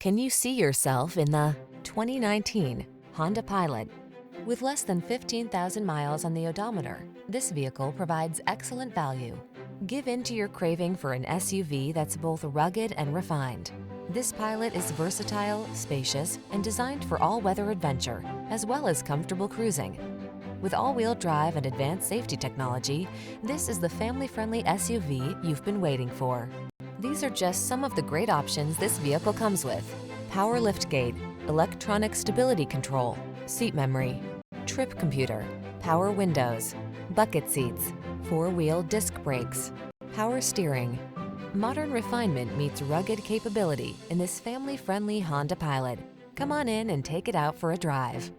Can you see yourself in the 2019 Honda Pilot? With less than 15,000 miles on the odometer, this vehicle provides excellent value. Give in to your craving for an SUV that's both rugged and refined. This Pilot is versatile, spacious, and designed for all-weather adventure, as well as comfortable cruising. With all-wheel drive and advanced safety technology, this is the family-friendly SUV you've been waiting for. These are just some of the great options this vehicle comes with: power liftgate, electronic stability control, seat memory, trip computer, power windows, bucket seats, four-wheel disc brakes, power steering. Modern refinement meets rugged capability in this family-friendly Honda Pilot. Come on in and take it out for a drive.